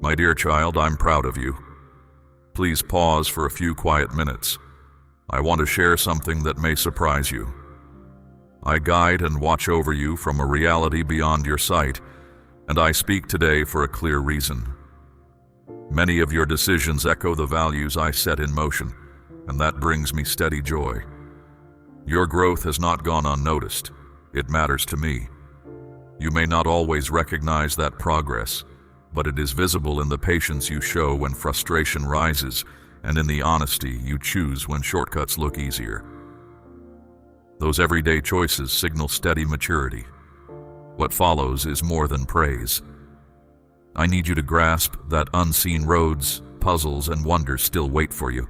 My dear child, I'm proud of you. Please pause for a few quiet minutes. I want to share something that may surprise you. I guide and watch over you from a reality beyond your sight, and I speak today for a clear reason. Many of your decisions echo the values I set in motion, and that brings me steady joy. Your growth has not gone unnoticed. It matters to me. You may not always recognize that progress, but it is visible in the patience you show when frustration rises and in the honesty you choose when shortcuts look easier. Those everyday choices signal steady maturity. What follows is more than praise. I need you to grasp that unseen roads, puzzles, and wonders still wait for you.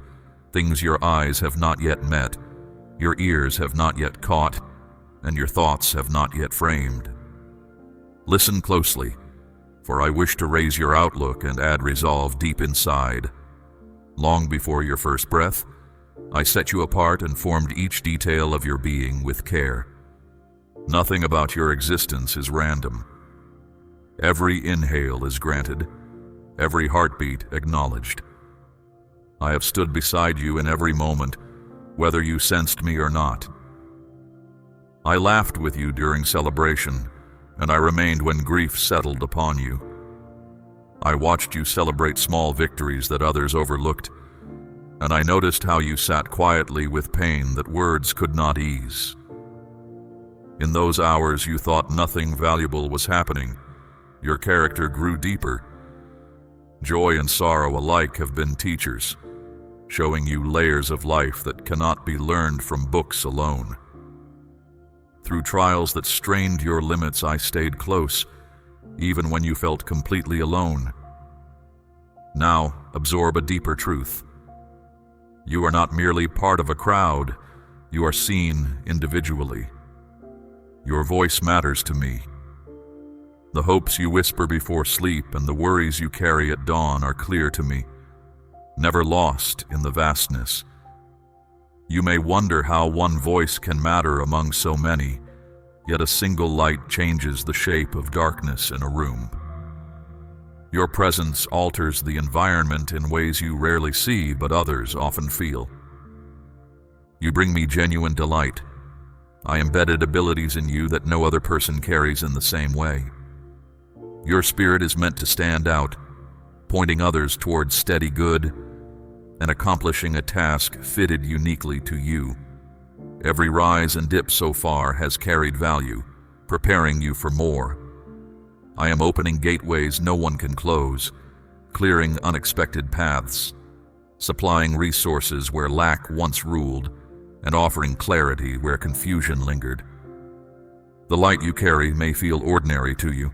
Things your eyes have not yet met, your ears have not yet caught, and your thoughts have not yet framed. Listen closely, for I wish to raise your outlook and add resolve deep inside. Long before your first breath, I set you apart and formed each detail of your being with care. Nothing about your existence is random. Every inhale is granted, every heartbeat acknowledged. I have stood beside you in every moment, whether you sensed me or not. I laughed with you during celebration, and I remained when grief settled upon you. I watched you celebrate small victories that others overlooked, and I noticed how you sat quietly with pain that words could not ease. In those hours you thought nothing valuable was happening. Your character grew deeper. Joy and sorrow alike have been teachers, showing you layers of life that cannot be learned from books alone. Through trials that strained your limits, I stayed close, even when you felt completely alone. Now, absorb a deeper truth. You are not merely part of a crowd, you are seen individually. Your voice matters to me. The hopes you whisper before sleep and the worries you carry at dawn are clear to me, never lost in the vastness. You may wonder how one voice can matter among so many, yet a single light changes the shape of darkness in a room. Your presence alters the environment in ways you rarely see but others often feel. You bring me genuine delight. I embedded abilities in you that no other person carries in the same way. Your spirit is meant to stand out, pointing others towards steady good and accomplishing a task fitted uniquely to you. Every rise and dip so far has carried value, preparing you for more. I am opening gateways no one can close, clearing unexpected paths, supplying resources where lack once ruled, and offering clarity where confusion lingered. The light you carry may feel ordinary to you,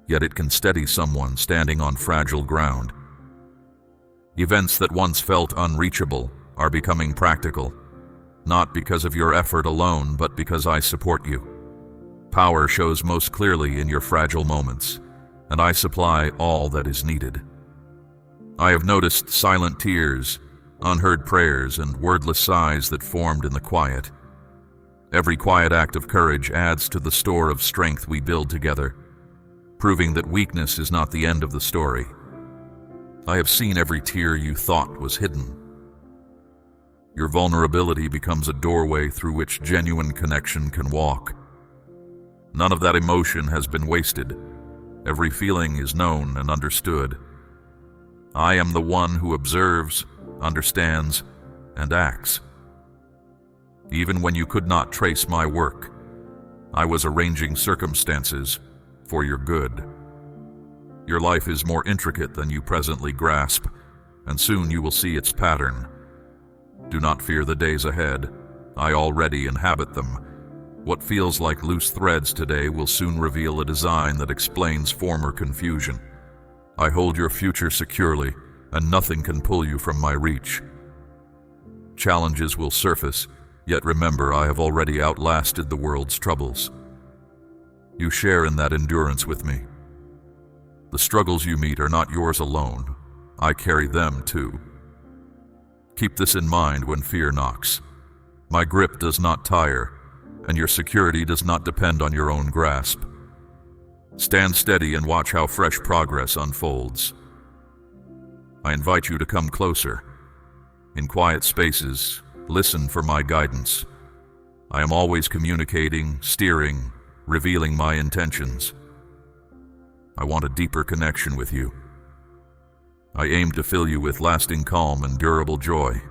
yet it can steady someone standing on fragile ground. Events that once felt unreachable are becoming practical, not because of your effort alone, but because I support you. Power shows most clearly in your fragile moments, and I supply all that is needed. I have noticed silent tears, unheard prayers, and wordless sighs that formed in the quiet. Every quiet act of courage adds to the store of strength we build together, proving that weakness is not the end of the story. I have seen every tear you thought was hidden. Your vulnerability becomes a doorway through which genuine connection can walk. None of that emotion has been wasted. Every feeling is known and understood. I am the one who observes, understands, and acts. Even when you could not trace my work, I was arranging circumstances for your good. Your life is more intricate than you presently grasp, and soon you will see its pattern. Do not fear the days ahead. I already inhabit them. What feels like loose threads today will soon reveal a design that explains former confusion. I hold your future securely, and nothing can pull you from my reach. Challenges will surface, yet remember I have already outlasted the world's troubles. You share in that endurance with me. The struggles you meet are not yours alone. I carry them too. Keep this in mind when fear knocks. My grip does not tire, and your security does not depend on your own grasp. Stand steady and watch how fresh progress unfolds. I invite you to come closer. In quiet spaces, listen for my guidance. I am always communicating, steering, revealing my intentions. I want a deeper connection with you. I aim to fill you with lasting calm and durable joy.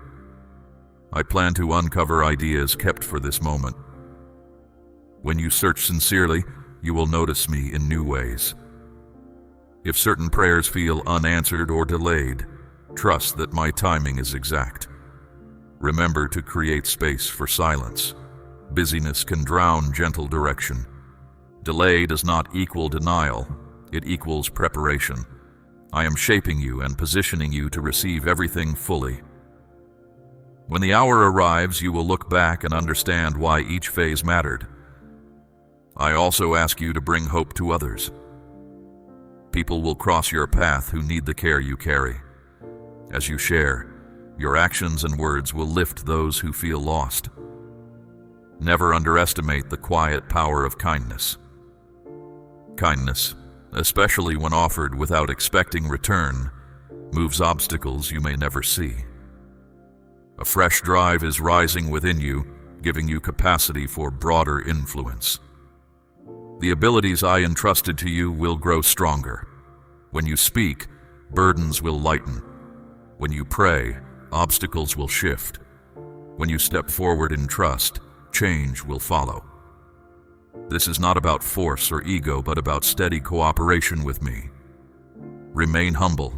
I plan to uncover ideas kept for this moment. When you search sincerely, you will notice me in new ways. If certain prayers feel unanswered or delayed, trust that my timing is exact. Remember to create space for silence. Busyness can drown gentle direction. Delay does not equal denial, it equals preparation. I am shaping you and positioning you to receive everything fully. When the hour arrives, you will look back and understand why each phase mattered. I also ask you to bring hope to others. People will cross your path who need the care you carry. As you share, your actions and words will lift those who feel lost. Never underestimate the quiet power of kindness. Kindness, especially when offered without expecting return, moves obstacles you may never see. A fresh drive is rising within you, giving you capacity for broader influence. The abilities I entrusted to you will grow stronger. When you speak, burdens will lighten. When you pray, obstacles will shift. When you step forward in trust, change will follow. This is not about force or ego, but about steady cooperation with me. Remain humble,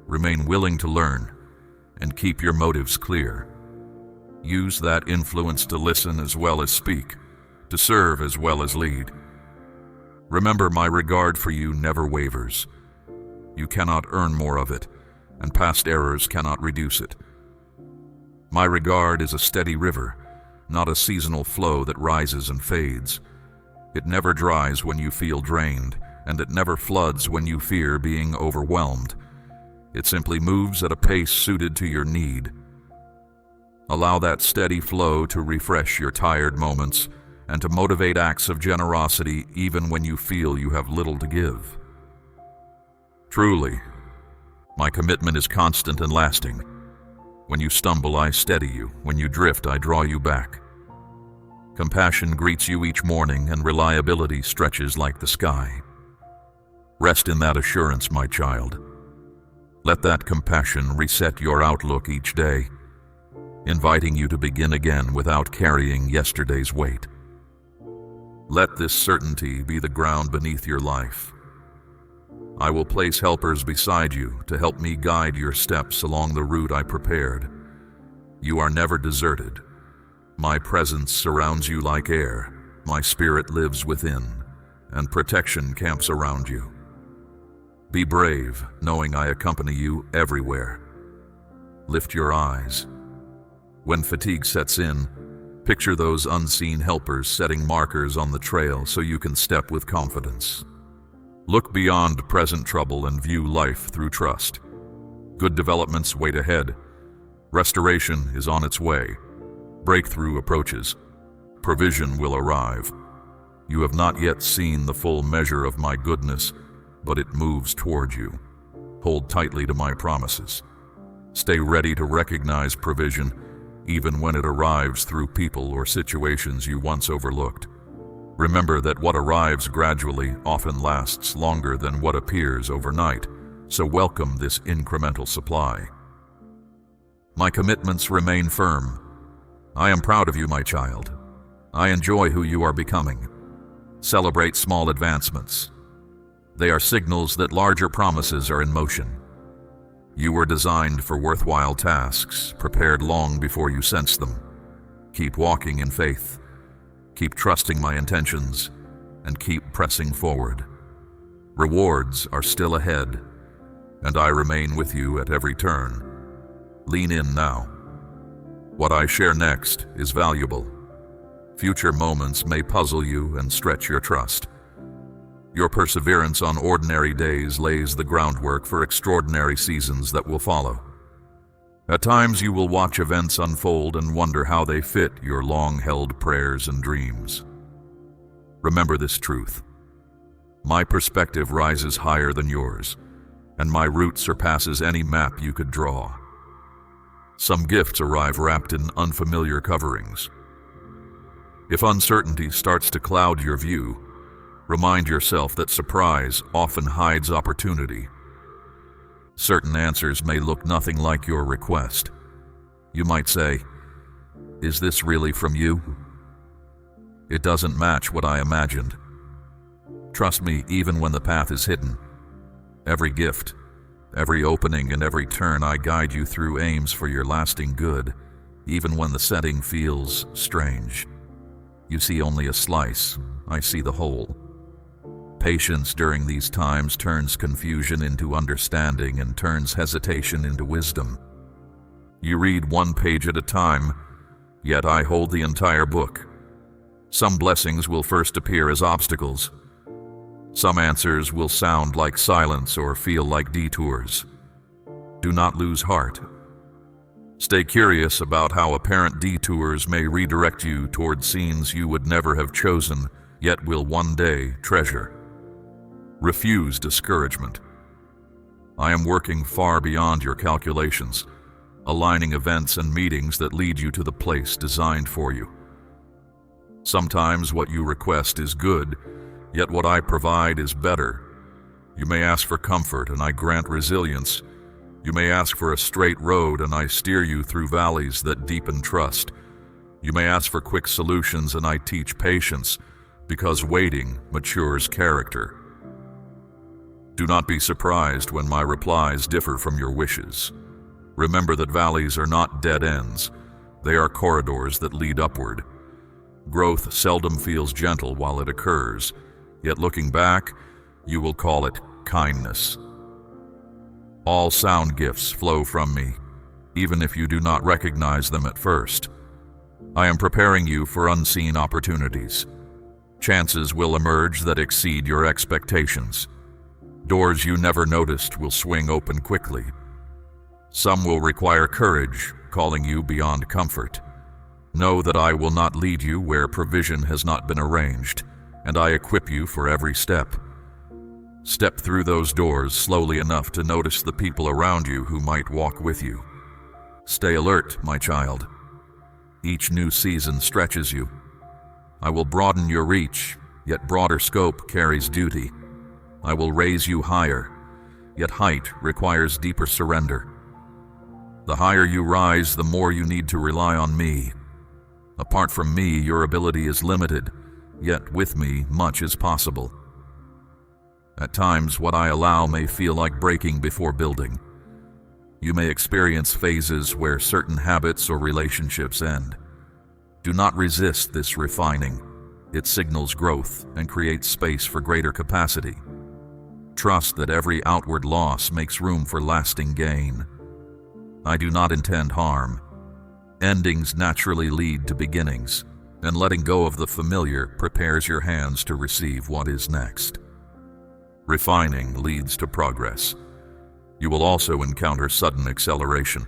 remain willing to learn, and keep your motives clear. Use that influence to listen as well as speak, to serve as well as lead. Remember, my regard for you never wavers. You cannot earn more of it, and past errors cannot reduce it. My regard is a steady river, not a seasonal flow that rises and fades. It never dries when you feel drained, and it never floods when you fear being overwhelmed. It simply moves at a pace suited to your need. Allow that steady flow to refresh your tired moments and to motivate acts of generosity even when you feel you have little to give. Truly, my commitment is constant and lasting. When you stumble, I steady you. When you drift, I draw you back. Compassion greets you each morning, and reliability stretches like the sky. Rest in that assurance, my child. Let that compassion reset your outlook each day, inviting you to begin again without carrying yesterday's weight. Let this certainty be the ground beneath your life. I will place helpers beside you to help me guide your steps along the route I prepared. You are never deserted. My presence surrounds you like air. My spirit lives within, and protection camps around you. Be brave, knowing I accompany you everywhere. Lift your eyes. When fatigue sets in, picture those unseen helpers setting markers on the trail so you can step with confidence. Look beyond present trouble and view life through trust. Good developments wait ahead. Restoration is on its way. Breakthrough approaches. Provision will arrive. You have not yet seen the full measure of my goodness, but it moves toward you. Hold tightly to my promises. Stay ready to recognize provision, even when it arrives through people or situations you once overlooked. Remember that what arrives gradually often lasts longer than what appears overnight, so welcome this incremental supply. My commitments remain firm. I am proud of you, my child. I enjoy who you are becoming. Celebrate small advancements. They are signals that larger promises are in motion. You were designed for worthwhile tasks, prepared long before you sensed them. Keep walking in faith. Keep trusting my intentions, and keep pressing forward. Rewards are still ahead, and I remain with you at every turn. Lean in now. What I share next is valuable. Future moments may puzzle you and stretch your trust. Your perseverance on ordinary days lays the groundwork for extraordinary seasons that will follow. At times you will watch events unfold and wonder how they fit your long-held prayers and dreams. Remember this truth. My perspective rises higher than yours, and my route surpasses any map you could draw. Some gifts arrive wrapped in unfamiliar coverings. If uncertainty starts to cloud your view, remind yourself that surprise often hides opportunity. Certain answers may look nothing like your request. You might say, "Is this really from you?" It doesn't match what I imagined. Trust me, even when the path is hidden, every gift, every opening, and every turn I guide you through aims for your lasting good, even when the setting feels strange. You see only a slice, I see the whole. Patience during these times turns confusion into understanding and turns hesitation into wisdom. You read one page at a time, yet I hold the entire book. Some blessings will first appear as obstacles. Some answers will sound like silence or feel like detours. Do not lose heart. Stay curious about how apparent detours may redirect you toward scenes you would never have chosen, yet will one day treasure. Refuse discouragement. I am working far beyond your calculations, aligning events and meetings that lead you to the place designed for you. Sometimes what you request is good, yet what I provide is better. You may ask for comfort, and I grant resilience. You may ask for a straight road, and I steer you through valleys that deepen trust. You may ask for quick solutions, and I teach patience, because waiting matures character. Do not be surprised when my replies differ from your wishes. Remember that valleys are not dead ends. They are corridors that lead upward. Growth seldom feels gentle while it occurs, yet looking back, you will call it kindness. All sound gifts flow from me, even if you do not recognize them at first. I am preparing you for unseen opportunities. Chances will emerge that exceed your expectations. Doors you never noticed will swing open quickly. Some will require courage, calling you beyond comfort. Know that I will not lead you where provision has not been arranged, and I equip you for every step. Step through those doors slowly enough to notice the people around you who might walk with you. Stay alert, my child. Each new season stretches you. I will broaden your reach, yet broader scope carries duty. I will raise you higher, yet height requires deeper surrender. The higher you rise, the more you need to rely on me. Apart from me, your ability is limited, yet with me, much is possible. At times, what I allow may feel like breaking before building. You may experience phases where certain habits or relationships end. Do not resist this refining. It signals growth and creates space for greater capacity. Trust that every outward loss makes room for lasting gain. I do not intend harm. Endings naturally lead to beginnings, and letting go of the familiar prepares your hands to receive what is next. Refining leads to progress. You will also encounter sudden acceleration.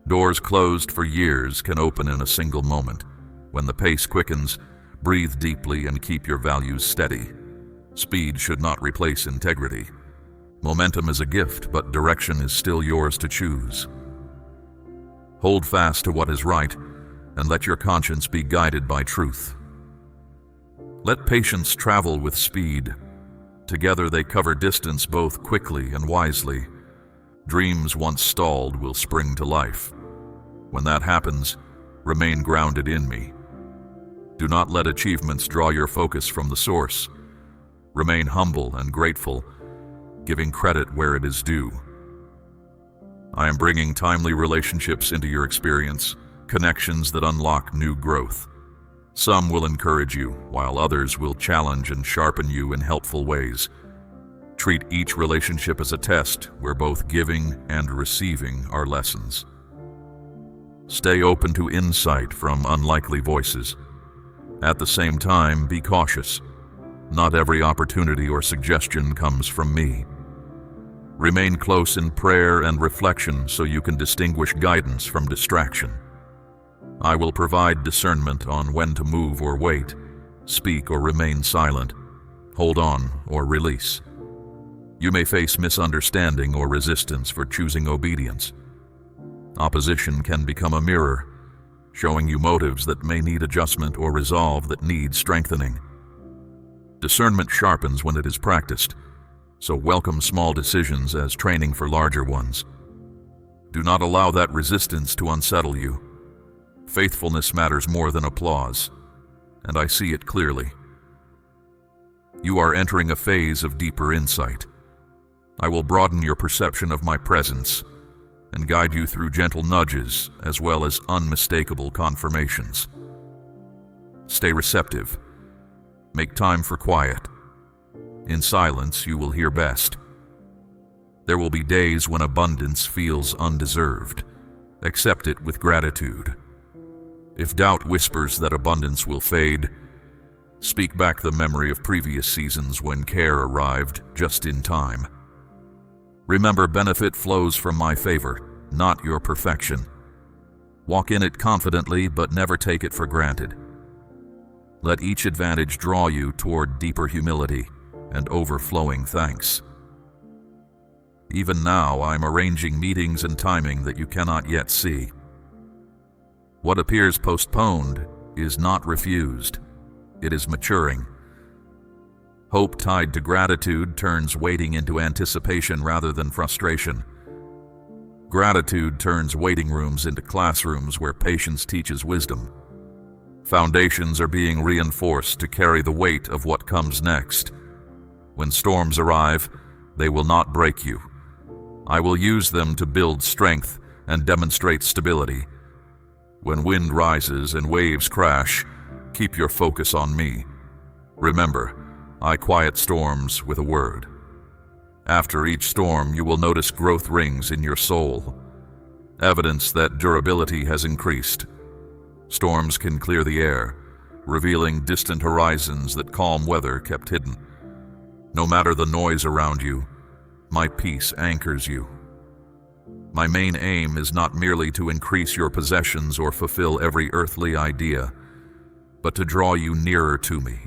Doors closed for years can open in a single moment. When the pace quickens, breathe deeply and keep your values steady. Speed should not replace integrity. Momentum is a gift, but direction is still yours to choose. Hold fast to what is right, and let your conscience be guided by truth. Let patience travel with speed. Together they cover distance both quickly and wisely. Dreams once stalled will spring to life. When that happens, remain grounded in me. Do not let achievements draw your focus from the source. Remain humble and grateful, giving credit where it is due. I am bringing timely relationships into your experience, connections that unlock new growth. Some will encourage you, while others will challenge and sharpen you in helpful ways. Treat each relationship as a test where both giving and receiving are lessons. Stay open to insight from unlikely voices. At the same time, be cautious. Not every opportunity or suggestion comes from me. Remain close in prayer and reflection so you can distinguish guidance from distraction. I will provide discernment on when to move or wait, speak or remain silent, hold on or release. You may face misunderstanding or resistance for choosing obedience. Opposition can become a mirror, showing you motives that may need adjustment or resolve that needs strengthening. Discernment sharpens when it is practiced, so welcome small decisions as training for larger ones. Do not allow that resistance to unsettle you. Faithfulness matters more than applause, and I see it clearly. You are entering a phase of deeper insight. I will broaden your perception of my presence and guide you through gentle nudges as well as unmistakable confirmations. Stay receptive. Make time for quiet. In silence, you will hear best. There will be days when abundance feels undeserved. Accept it with gratitude. If doubt whispers that abundance will fade, speak back the memory of previous seasons when care arrived just in time. Remember, benefit flows from my favor, not your perfection. Walk in it confidently, but never take it for granted. Let each advantage draw you toward deeper humility and overflowing thanks. Even now, I'm arranging meetings and timing that you cannot yet see. What appears postponed is not refused. It is maturing. Hope tied to gratitude turns waiting into anticipation rather than frustration. Gratitude turns waiting rooms into classrooms where patience teaches wisdom. Foundations are being reinforced to carry the weight of what comes next. When storms arrive, they will not break you. I will use them to build strength and demonstrate stability. When wind rises and waves crash, keep your focus on me. Remember, I quiet storms with a word. After each storm, you will notice growth rings in your soul, evidence that durability has increased. Storms can clear the air, revealing distant horizons that calm weather kept hidden. No matter the noise around you, my peace anchors you. My main aim is not merely to increase your possessions or fulfill every earthly idea, but to draw you nearer to me.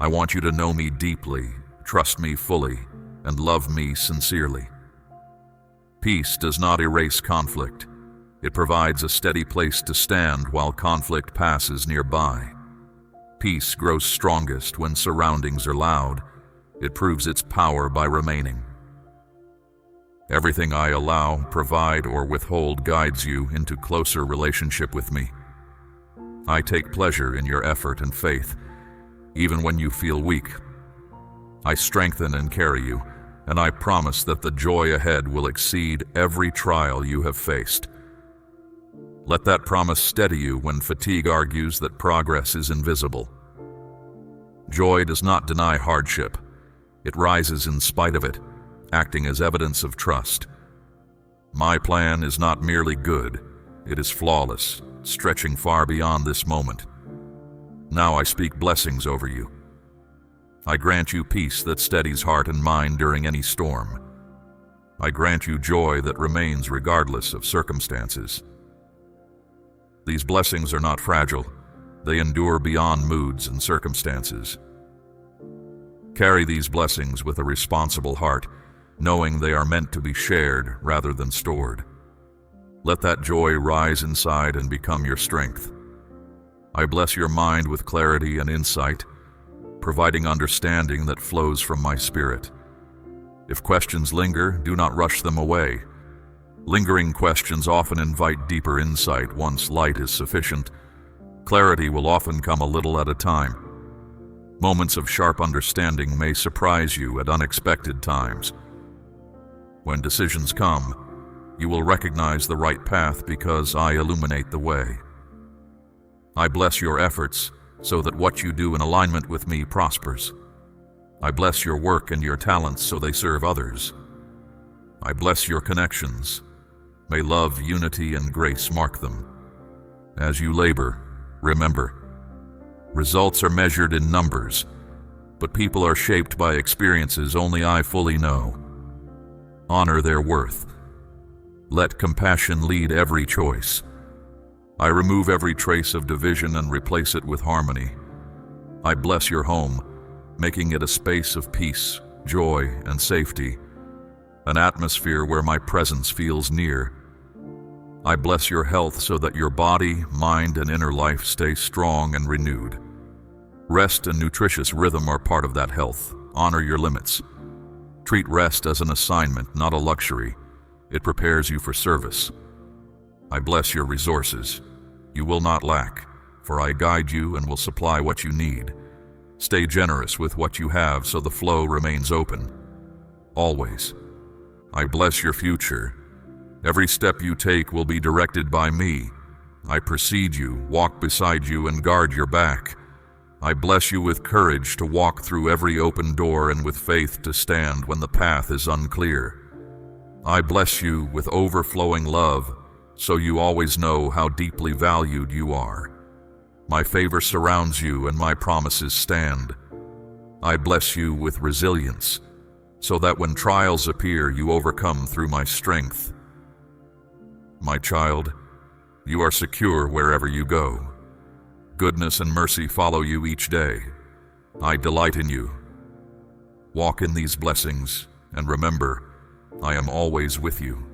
I want you to know me deeply, trust me fully, and love me sincerely. Peace does not erase conflict. It provides a steady place to stand while conflict passes nearby. Peace grows strongest when surroundings are loud. It proves its power by remaining. Everything I allow, provide, or withhold guides you into closer relationship with me. I take pleasure in your effort and faith, even when you feel weak. I strengthen and carry you, and I promise that the joy ahead will exceed every trial you have faced. Let that promise steady you when fatigue argues that progress is invisible. Joy does not deny hardship. It rises in spite of it, acting as evidence of trust. My plan is not merely good, it is flawless, stretching far beyond this moment. Now I speak blessings over you. I grant you peace that steadies heart and mind during any storm. I grant you joy that remains regardless of circumstances. These blessings are not fragile. They endure beyond moods and circumstances. Carry these blessings with a responsible heart, knowing they are meant to be shared rather than stored. Let that joy rise inside and become your strength. I bless your mind with clarity and insight, providing understanding that flows from my spirit. If questions linger, do not rush them away. Lingering questions often invite deeper insight once light is sufficient. Clarity will often come a little at a time. Moments of sharp understanding may surprise you at unexpected times. When decisions come, you will recognize the right path because I illuminate the way. I bless your efforts so that what you do in alignment with me prospers. I bless your work and your talents so they serve others. I bless your connections. May love, unity, and grace mark them. As you labor, remember, results are measured in numbers, but people are shaped by experiences only I fully know. Honor their worth. Let compassion lead every choice. I remove every trace of division and replace it with harmony. I bless your home, making it a space of peace joy, and safety, an atmosphere where my presence feels near. I bless your health so that your body, mind, and inner life stay strong and renewed. Rest and nutritious rhythm are part of that health. Honor your limits. Treat rest as an assignment, not a luxury. It prepares you for service. I bless your resources. You will not lack, for I guide you and will supply what you need. Stay generous with what you have so the flow remains open. Always. I bless your future. Every step you take will be directed by me. I precede you, walk beside you, and guard your back. I bless you with courage to walk through every open door and with faith to stand when the path is unclear. I bless you with overflowing love, so you always know how deeply valued you are. My favor surrounds you and my promises stand. I bless you with resilience, so that when trials appear, you overcome through my strength. My child, you are secure wherever you go. Goodness and mercy follow you each day. I delight in you. Walk in these blessings, and remember, I am always with you.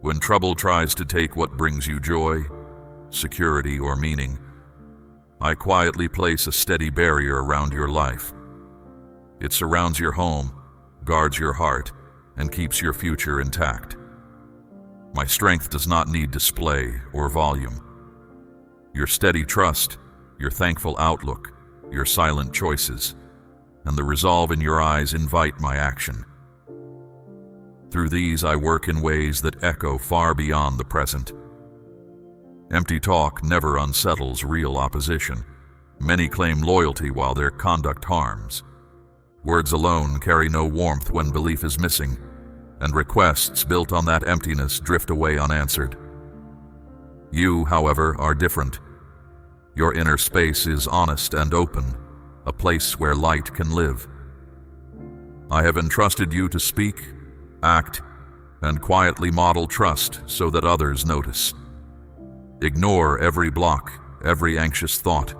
When trouble tries to take what brings you joy, security, or meaning, I quietly place a steady barrier around your life. It surrounds your home, guards your heart, and keeps your future intact. My strength does not need display or volume. Your steady trust, your thankful outlook, your silent choices, and the resolve in your eyes invite my action. Through these I work in ways that echo far beyond the present. Empty talk never unsettles real opposition. Many claim loyalty while their conduct harms. Words alone carry no warmth when belief is missing, and requests built on that emptiness drift away unanswered. You, however, are different. Your inner space is honest and open, a place where light can live. I have entrusted you to speak, act, and quietly model trust so that others notice. Ignore every block, every anxious thought,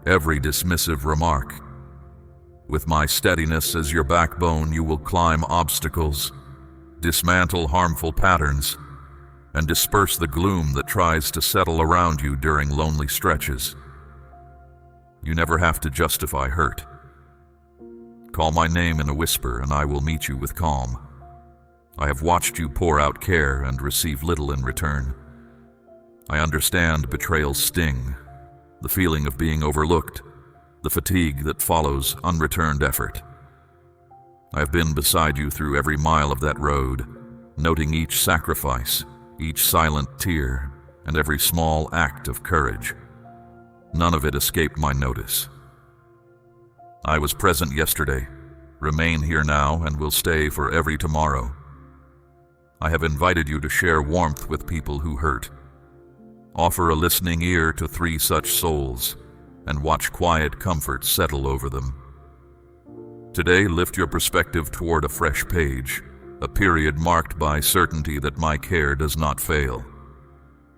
every dismissive remark. With my steadiness as your backbone, you will climb obstacles, dismantle harmful patterns, and disperse the gloom that tries to settle around you during lonely stretches. You never have to justify hurt. Call my name in a whisper and I will meet you with calm. I have watched you pour out care and receive little in return. I understand betrayal's sting, the feeling of being overlooked, the fatigue that follows unreturned effort. I have been beside you through every mile of that road, noting each sacrifice, each silent tear, and every small act of courage. None of it escaped my notice. I was present yesterday, remain here now, and will stay for every tomorrow. I have invited you to share warmth with people who hurt. Offer a listening ear to 3 such souls, and watch quiet comfort settle over them. Today, lift your perspective toward a fresh page, a period marked by certainty that my care does not fail.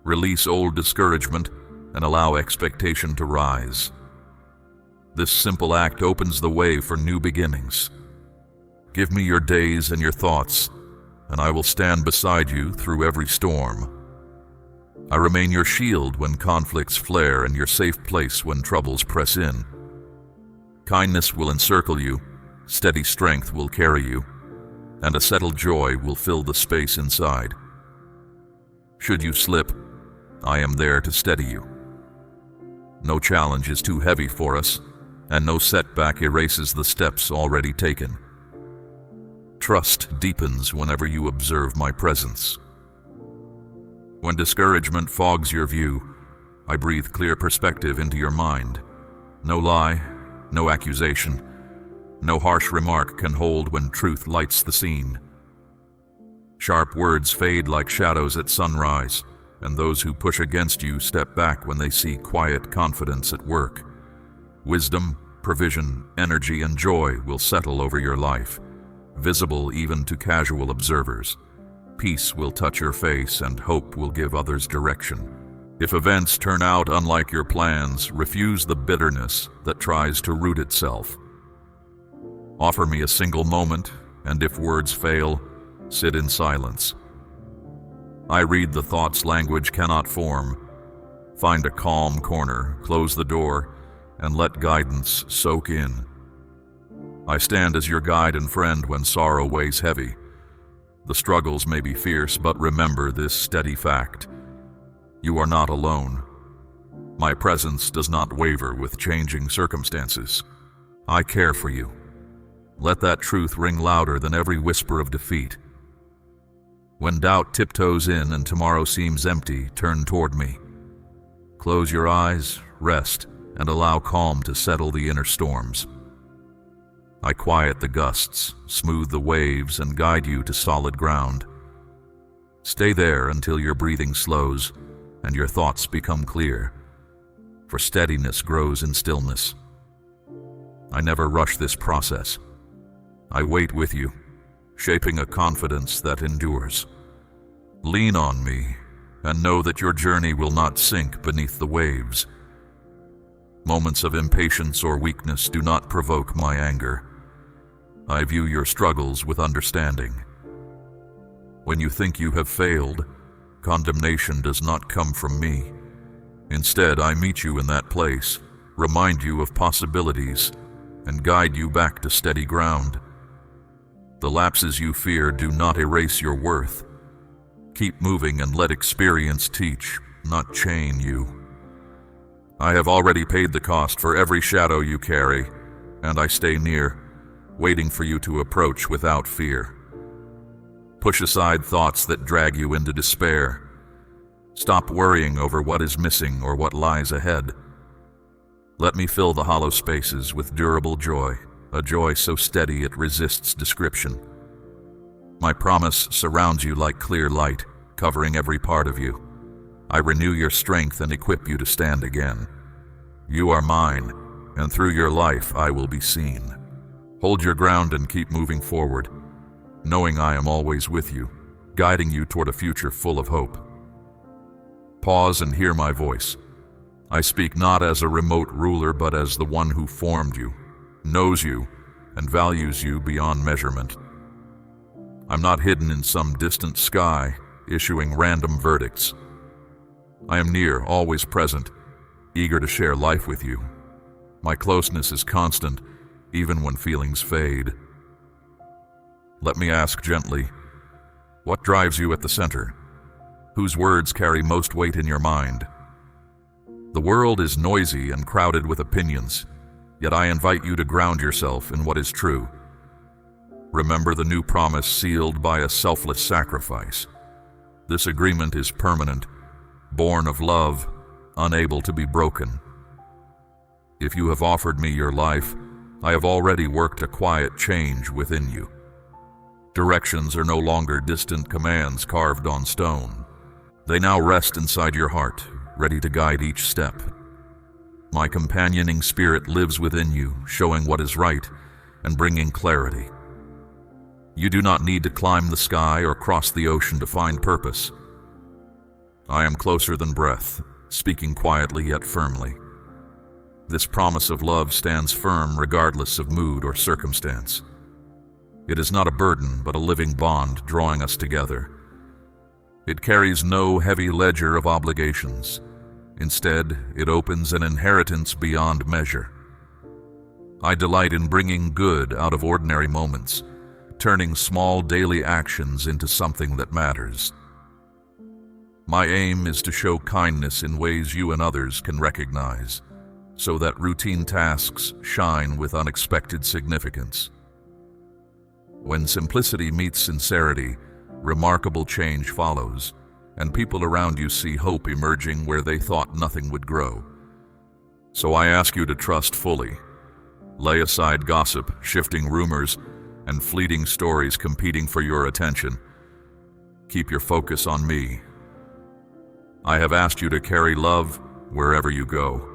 Release old discouragement and allow expectation to rise. This simple act opens the way for new beginnings. Give me your days and your thoughts, and I will stand beside you through every storm. I remain your shield when conflicts flare and your safe place when troubles press in. Kindness will encircle you, steady strength will carry you, and a settled joy will fill the space inside. Should you slip, I am there to steady you. No challenge is too heavy for us, and no setback erases the steps already taken. Trust deepens whenever you observe my presence. When discouragement fogs your view, I breathe clear perspective into your mind. No lie, no accusation, no harsh remark can hold when truth lights the scene. Sharp words fade like shadows at sunrise, and those who push against you step back when they see quiet confidence at work. Wisdom, provision, energy, and joy will settle over your life, visible even to casual observers. Peace will touch your face and hope will give others direction. If events turn out unlike your plans, refuse the bitterness that tries to root itself. Offer me a single moment, and if words fail, sit in silence. I read the thoughts language cannot form. Find a calm corner, close the door, and let guidance soak in. I stand as your guide and friend when sorrow weighs heavy. The struggles may be fierce, but remember this steady fact. You are not alone. My presence does not waver with changing circumstances. I care for you. Let that truth ring louder than every whisper of defeat. When doubt tiptoes in and tomorrow seems empty, turn toward me. Close your eyes, rest, and allow calm to settle the inner storms. I quiet the gusts, smooth the waves, and guide you to solid ground. Stay there until your breathing slows and your thoughts become clear, for steadiness grows in stillness. I never rush this process. I wait with you, shaping a confidence that endures. Lean on me, and know that your journey will not sink beneath the waves. Moments of impatience or weakness do not provoke my anger. I view your struggles with understanding. When you think you have failed, condemnation does not come from me. Instead, I meet you in that place, remind you of possibilities, and guide you back to steady ground. The lapses you fear do not erase your worth. Keep moving and let experience teach, not chain you. I have already paid the cost for every shadow you carry, and I stay near, waiting for you to approach without fear. Push aside thoughts that drag you into despair. Stop worrying over what is missing or what lies ahead. Let me fill the hollow spaces with durable joy, a joy so steady it resists description. My promise surrounds you like clear light, covering every part of you. I renew your strength and equip you to stand again. You are mine, and through your life I will be seen. Hold your ground and keep moving forward, knowing I am always with you, guiding you toward a future full of hope. Pause and hear my voice. I speak not as a remote ruler, but as the one who formed you, knows you, and values you beyond measurement. I'm not hidden in some distant sky, issuing random verdicts. I am near, always present, eager to share life with you. My closeness is constant, even when feelings fade. Let me ask gently, what drives you at the center? Whose words carry most weight in your mind? The world is noisy and crowded with opinions, yet I invite you to ground yourself in what is true. Remember the new promise sealed by a selfless sacrifice. This agreement is permanent, born of love, unable to be broken. If you have offered me your life, I have already worked a quiet change within you. Directions are no longer distant commands carved on stone. They now rest inside your heart, ready to guide each step. My companioning spirit lives within you, showing what is right and bringing clarity. You do not need to climb the sky or cross the ocean to find purpose. I am closer than breath, speaking quietly yet firmly. This promise of love stands firm regardless of mood or circumstance. It is not a burden, but a living bond drawing us together. It carries no heavy ledger of obligations. Instead, it opens an inheritance beyond measure. I delight in bringing good out of ordinary moments, turning small daily actions into something that matters. My aim is to show kindness in ways you and others can recognize, so that routine tasks shine with unexpected significance. When simplicity meets sincerity, remarkable change follows, and people around you see hope emerging where they thought nothing would grow. So I ask you to trust fully. Lay aside gossip, shifting rumors, and fleeting stories competing for your attention. Keep your focus on me. I have asked you to carry love wherever you go.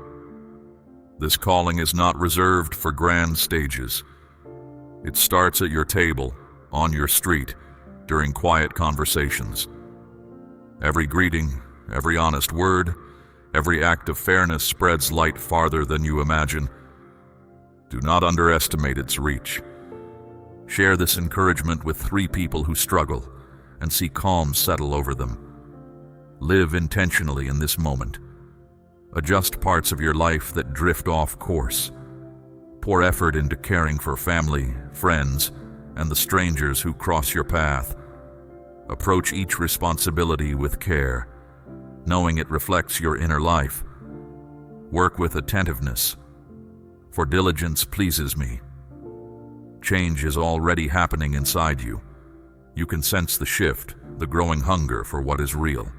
This calling is not reserved for grand stages. It starts at your table, on your street, during quiet conversations. Every greeting, every honest word, every act of fairness spreads light farther than you imagine. Do not underestimate its reach. Share this encouragement with 3 people who struggle and see calm settle over them. Live intentionally in this moment. Adjust parts of your life that drift off course. Pour effort into caring for family, friends, and the strangers who cross your path. Approach each responsibility with care, knowing it reflects your inner life. Work with attentiveness, for diligence pleases me. Change is already happening inside you. You can sense the shift, the growing hunger for what is real.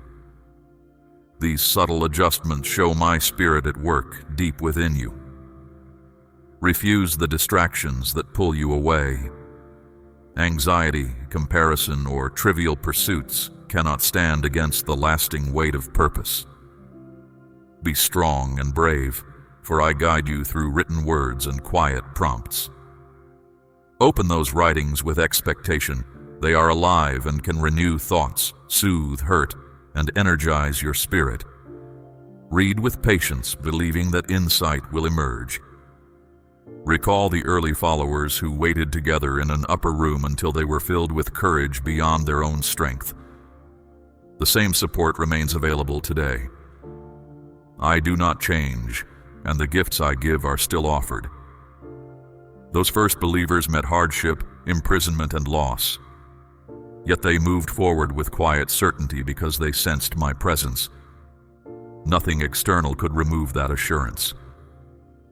These subtle adjustments show my spirit at work deep within you. Refuse the distractions that pull you away. Anxiety, comparison, or trivial pursuits cannot stand against the lasting weight of purpose. Be strong and brave, for I guide you through written words and quiet prompts. Open those writings with expectation. They are alive and can renew thoughts, soothe hurt, and energize your spirit. Read with patience, believing that insight will emerge. Recall the early followers who waited together in an upper room until they were filled with courage beyond their own strength. The same support remains available today. I do not change, and the gifts I give are still offered. Those first believers met hardship, imprisonment, and loss. Yet they moved forward with quiet certainty because they sensed my presence. Nothing external could remove that assurance.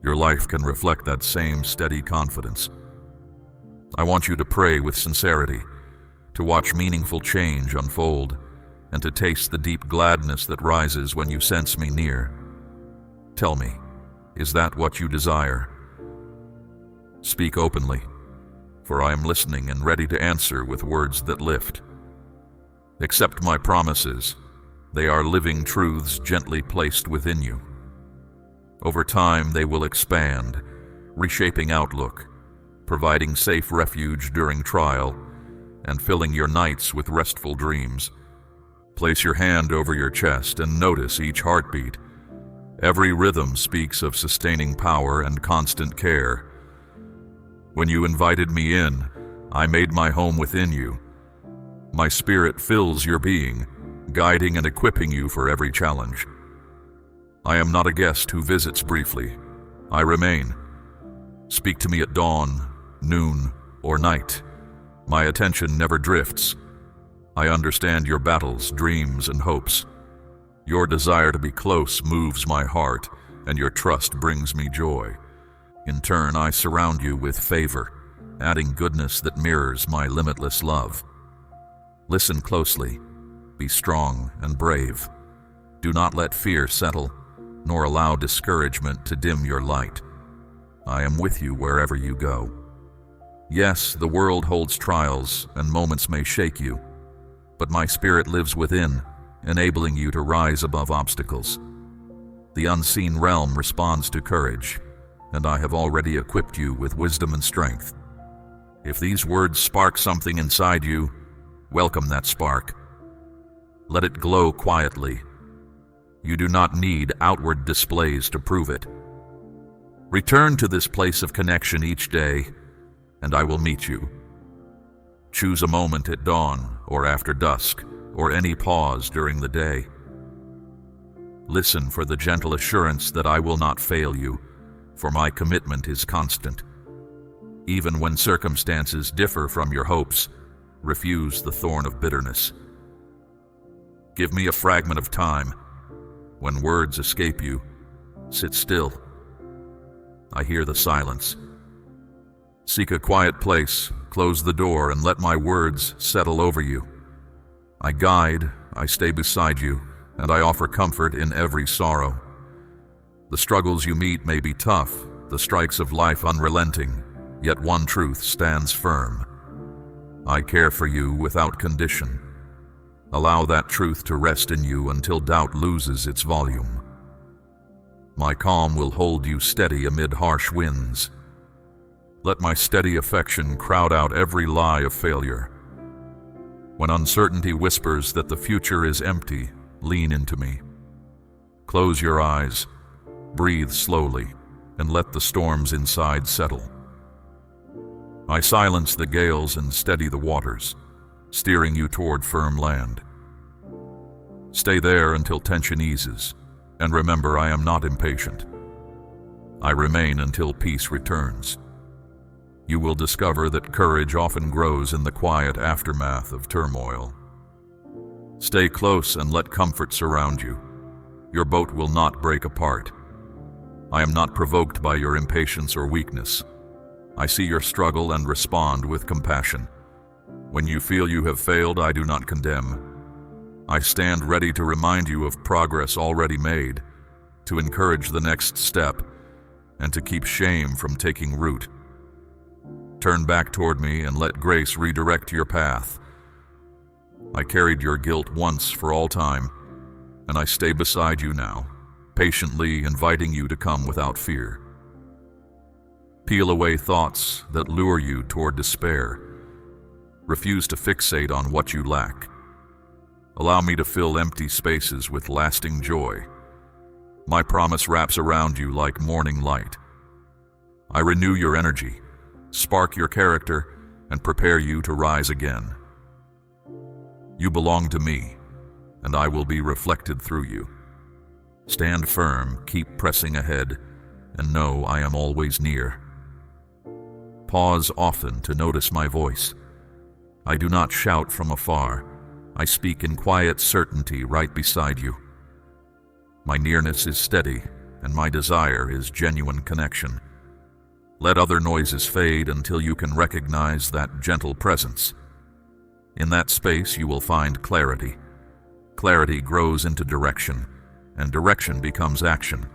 Your life can reflect that same steady confidence. I want you to pray with sincerity, to watch meaningful change unfold, and to taste the deep gladness that rises when you sense me near. Tell me, is that what you desire? Speak openly, for I am listening and ready to answer with words that lift. Accept my promises. They are living truths gently placed within you. Over time, they will expand, reshaping outlook, providing safe refuge during trial, and filling your nights with restful dreams. Place your hand over your chest and notice each heartbeat. Every rhythm speaks of sustaining power and constant care. When you invited me in, I made my home within you. My spirit fills your being, guiding and equipping you for every challenge. I am not a guest who visits briefly. I remain. Speak to me at dawn, noon, or night. My attention never drifts. I understand your battles, dreams, and hopes. Your desire to be close moves my heart, and your trust brings me joy. In turn, I surround you with favor, adding goodness that mirrors my limitless love. Listen closely. Be strong and brave. Do not let fear settle, nor allow discouragement to dim your light. I am with you wherever you go. Yes, the world holds trials, and moments may shake you, but my spirit lives within, enabling you to rise above obstacles. The unseen realm responds to courage, and I have already equipped you with wisdom and strength. If these words spark something inside you, welcome that spark. Let it glow quietly. You do not need outward displays to prove it. Return to this place of connection each day, and I will meet you. Choose a moment at dawn or after dusk, or any pause during the day. Listen for the gentle assurance that I will not fail you, for my commitment is constant. Even when circumstances differ from your hopes, refuse the thorn of bitterness. Give me a fragment of time. When words escape you, sit still. I hear the silence. Seek a quiet place, close the door, and let my words settle over you. I guide, I stay beside you, and I offer comfort in every sorrow. The struggles you meet may be tough, the strikes of life unrelenting, yet one truth stands firm. I care for you without condition. Allow that truth to rest in you until doubt loses its volume. My calm will hold you steady amid harsh winds. Let my steady affection crowd out every lie of failure. When uncertainty whispers that the future is empty, lean into me. Close your eyes, breathe slowly, and let the storms inside settle. I silence the gales and steady the waters, steering you toward firm land. Stay there until tension eases, and remember I am not impatient. I remain until peace returns. You will discover that courage often grows in the quiet aftermath of turmoil. Stay close and let comfort surround you. Your boat will not break apart. I am not provoked by your impatience or weakness. I see your struggle and respond with compassion. When you feel you have failed, I do not condemn. I stand ready to remind you of progress already made, to encourage the next step, and to keep shame from taking root. Turn back toward me and let grace redirect your path. I carried your guilt once for all time, and I stay beside you now, patiently inviting you to come without fear. Peel away thoughts that lure you toward despair. Refuse to fixate on what you lack. Allow me to fill empty spaces with lasting joy. My promise wraps around you like morning light. I renew your energy, spark your character, and prepare you to rise again. You belong to me, and I will be reflected through you. Stand firm, keep pressing ahead, and know I am always near. Pause often to notice my voice. I do not shout from afar. I speak in quiet certainty right beside you. My nearness is steady, and my desire is genuine connection. Let other noises fade until you can recognize that gentle presence. In that space you will find clarity. Clarity grows into direction, and direction becomes action.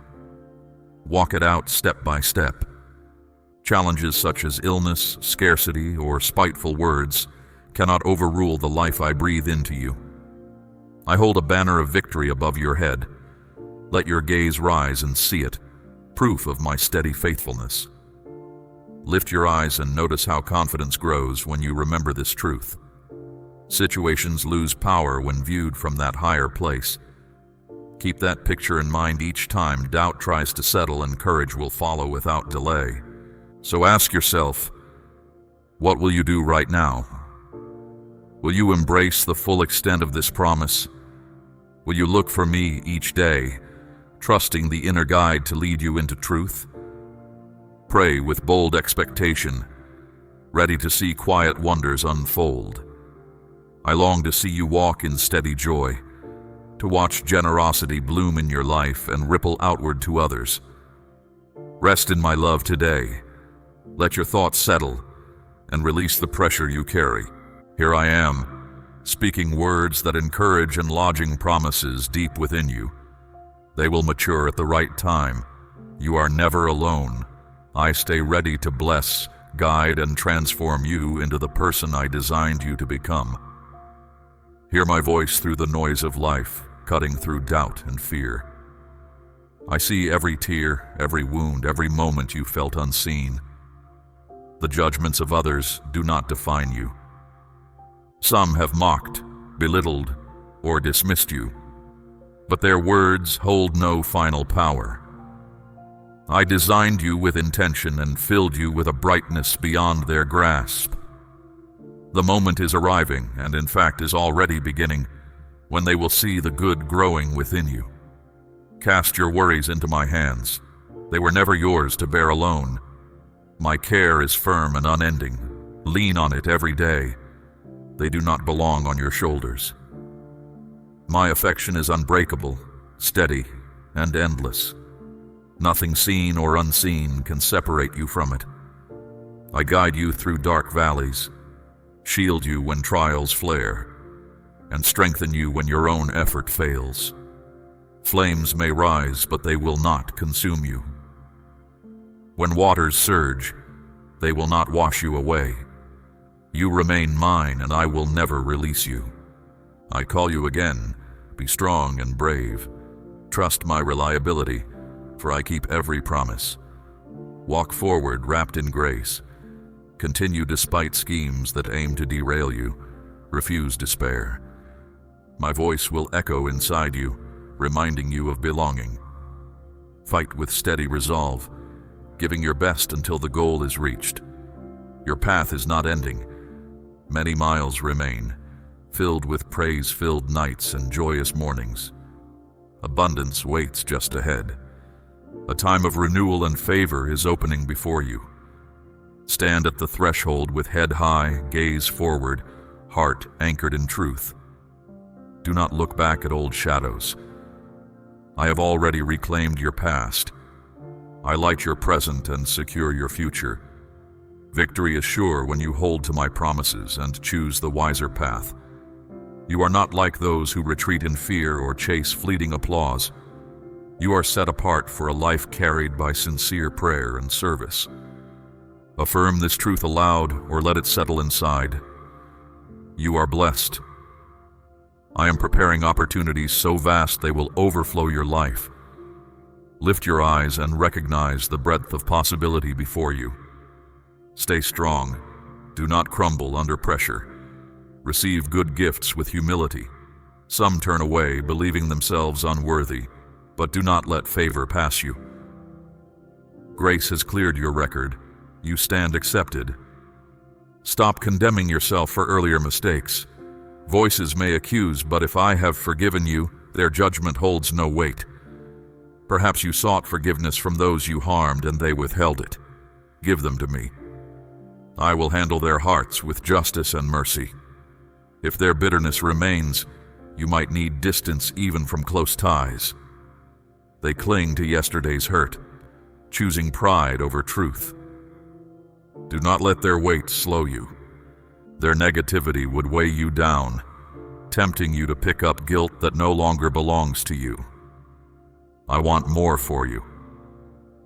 Walk it out step by step. Challenges such as illness, scarcity, or spiteful words cannot overrule the life I breathe into you. I hold a banner of victory above your head. Let your gaze rise and see it, proof of my steady faithfulness. Lift your eyes and notice how confidence grows when you remember this truth. Situations lose power when viewed from that higher place. Keep that picture in mind each time doubt tries to settle, and courage will follow without delay. So ask yourself, what will you do right now? Will you embrace the full extent of this promise? Will you look for me each day, trusting the inner guide to lead you into truth? Pray with bold expectation, ready to see quiet wonders unfold. I long to see you walk in steady joy, to watch generosity bloom in your life and ripple outward to others. Rest in my love today. Let your thoughts settle and release the pressure you carry. Here I am, speaking words that encourage and lodging promises deep within you. They will mature at the right time. You are never alone. I stay ready to bless, guide, and transform you into the person I designed you to become. Hear my voice through the noise of life, cutting through doubt and fear. I see every tear, every wound, every moment you felt unseen. The judgments of others do not define you. Some have mocked, belittled, or dismissed you, but their words hold no final power. I designed you with intention and filled you with a brightness beyond their grasp. The moment is arriving, and in fact is already beginning, when they will see the good growing within you. Cast your worries into my hands. They were never yours to bear alone. My care is firm and unending. Lean on it every day. They do not belong on your shoulders. My affection is unbreakable, steady, and endless. Nothing seen or unseen can separate you from it. I guide you through dark valleys, shield you when trials flare, and strengthen you when your own effort fails. Flames may rise, but they will not consume you. When waters surge, they will not wash you away. You remain mine, and I will never release you. I call you again. Be strong and brave. Trust my reliability, for I keep every promise. Walk forward wrapped in grace. Continue despite schemes that aim to derail you. Refuse despair. My voice will echo inside you, reminding you of belonging. Fight with steady resolve, giving your best until the goal is reached. Your path is not ending. Many miles remain, filled with praise-filled nights and joyous mornings. Abundance waits just ahead. A time of renewal and favor is opening before you. Stand at the threshold with head high, gaze forward, heart anchored in truth. Do not look back at old shadows. I have already reclaimed your past. I light your present and secure your future. Victory is sure when you hold to my promises and choose the wiser path. You are not like those who retreat in fear or chase fleeting applause. You are set apart for a life carried by sincere prayer and service. Affirm this truth aloud or let it settle inside. You are blessed. I am preparing opportunities so vast they will overflow your life. Lift your eyes and recognize the breadth of possibility before you. Stay strong. Do not crumble under pressure. Receive good gifts with humility. Some turn away, believing themselves unworthy, but do not let favor pass you. Grace has cleared your record. You stand accepted. Stop condemning yourself for earlier mistakes. Voices may accuse, but if I have forgiven you, their judgment holds no weight. Perhaps you sought forgiveness from those you harmed and they withheld it. Give them to me. I will handle their hearts with justice and mercy. If their bitterness remains, you might need distance even from close ties. They cling to yesterday's hurt, choosing pride over truth. Do not let their weight slow you. Their negativity would weigh you down, tempting you to pick up guilt that no longer belongs to you. I want more for you.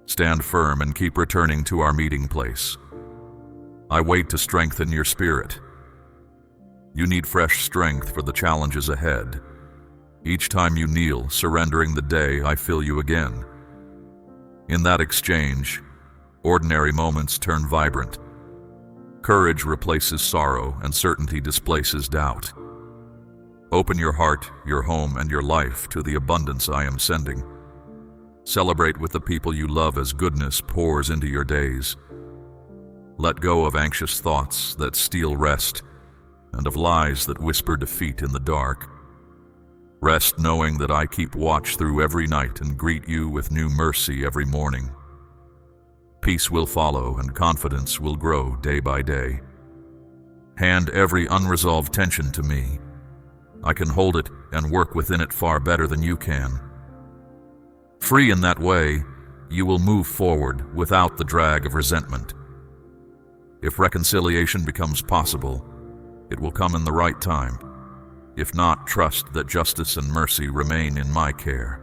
Stand firm and keep returning to our meeting place. I wait to strengthen your spirit. You need fresh strength for the challenges ahead. Each time you kneel, surrendering the day, I fill you again. In that exchange, ordinary moments turn vibrant. Courage replaces sorrow, and certainty displaces doubt. Open your heart, your home, and your life to the abundance I am sending. Celebrate with the people you love as goodness pours into your days. Let go of anxious thoughts that steal rest, and of lies that whisper defeat in the dark. Rest knowing that I keep watch through every night and greet you with new mercy every morning. Peace will follow and confidence will grow day by day. Hand every unresolved tension to me. I can hold it and work within it far better than you can. Free in that way, you will move forward without the drag of resentment. If reconciliation becomes possible, it will come in the right time. If not, trust that justice and mercy remain in my care.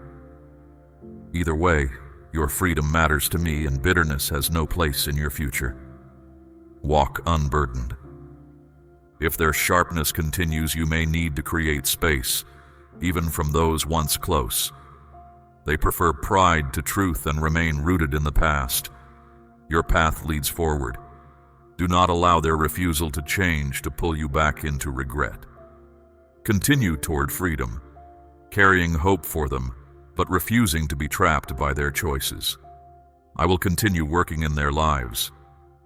Either way, your freedom matters to me and bitterness has no place in your future. Walk unburdened. If their sharpness continues, you may need to create space, even from those once close. They prefer pride to truth and remain rooted in the past. Your path leads forward. Do not allow their refusal to change to pull you back into regret. Continue toward freedom, carrying hope for them, but refusing to be trapped by their choices. I will continue working in their lives.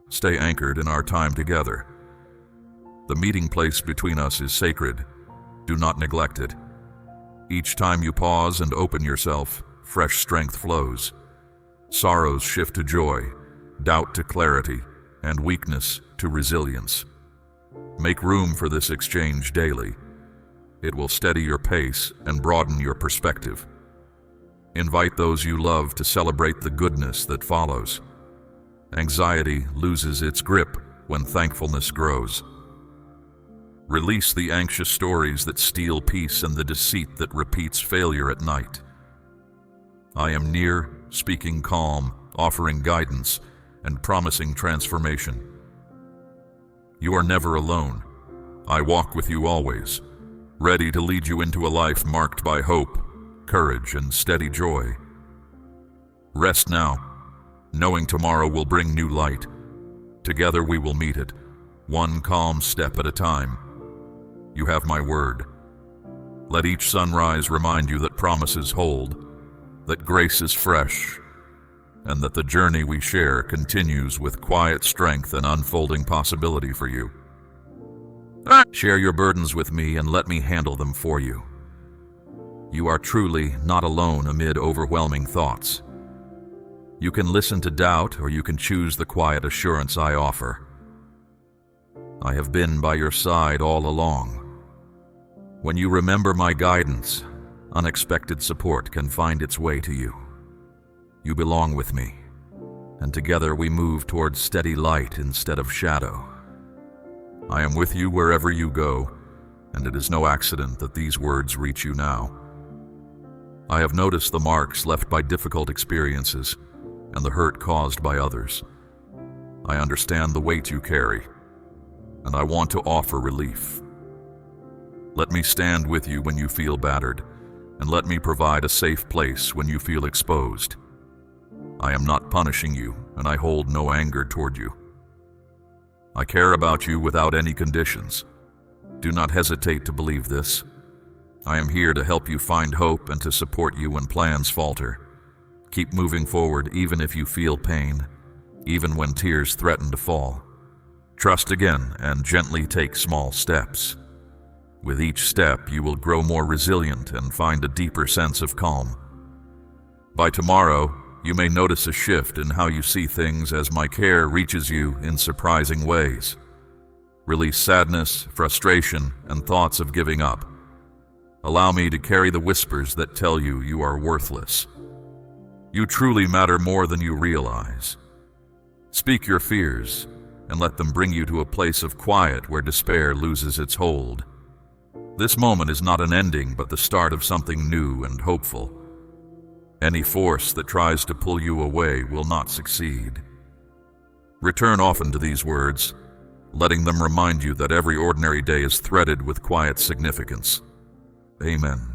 Stay anchored in our time together. The meeting place between us is sacred. Do not neglect it. Each time you pause and open yourself, fresh strength flows. Sorrows shift to joy, doubt to clarity, and weakness to resilience. Make room for this exchange daily. It will steady your pace and broaden your perspective. Invite those you love to celebrate the goodness that follows. Anxiety loses its grip when thankfulness grows. Release the anxious stories that steal peace and the deceit that repeats failure at night. I am near, speaking calm, offering guidance, and promising transformation. You are never alone. I walk with you always, ready to lead you into a life marked by hope, courage, and steady joy. Rest now, knowing tomorrow will bring new light. Together we will meet it, one calm step at a time. You have my word. Let each sunrise remind you that promises hold, that grace is fresh, and that the journey we share continues with quiet strength and unfolding possibility for you. Share your burdens with me and let me handle them for you. You are truly not alone amid overwhelming thoughts. You can listen to doubt, or you can choose the quiet assurance I offer. I have been by your side all along. When you remember my guidance, unexpected support can find its way to you. You belong with me, and together we move towards steady light instead of shadow. I am with you wherever you go, and it is no accident that these words reach you now. I have noticed the marks left by difficult experiences and the hurt caused by others. I understand the weight you carry, and I want to offer relief. Let me stand with you when you feel battered, and let me provide a safe place when you feel exposed. I am not punishing you, and I hold no anger toward you. I care about you without any conditions. Do not hesitate to believe this. I am here to help you find hope and to support you when plans falter. Keep moving forward even if you feel pain, even when tears threaten to fall. Trust again and gently take small steps. With each step, you will grow more resilient and find a deeper sense of calm. By tomorrow, you may notice a shift in how you see things as my care reaches you in surprising ways. Release sadness, frustration, and thoughts of giving up. Allow me to carry the whispers that tell you you are worthless. You truly matter more than you realize. Speak your fears, and let them bring you to a place of quiet where despair loses its hold. This moment is not an ending, but the start of something new and hopeful. Any force that tries to pull you away will not succeed. Return often to these words, letting them remind you that every ordinary day is threaded with quiet significance. Amen.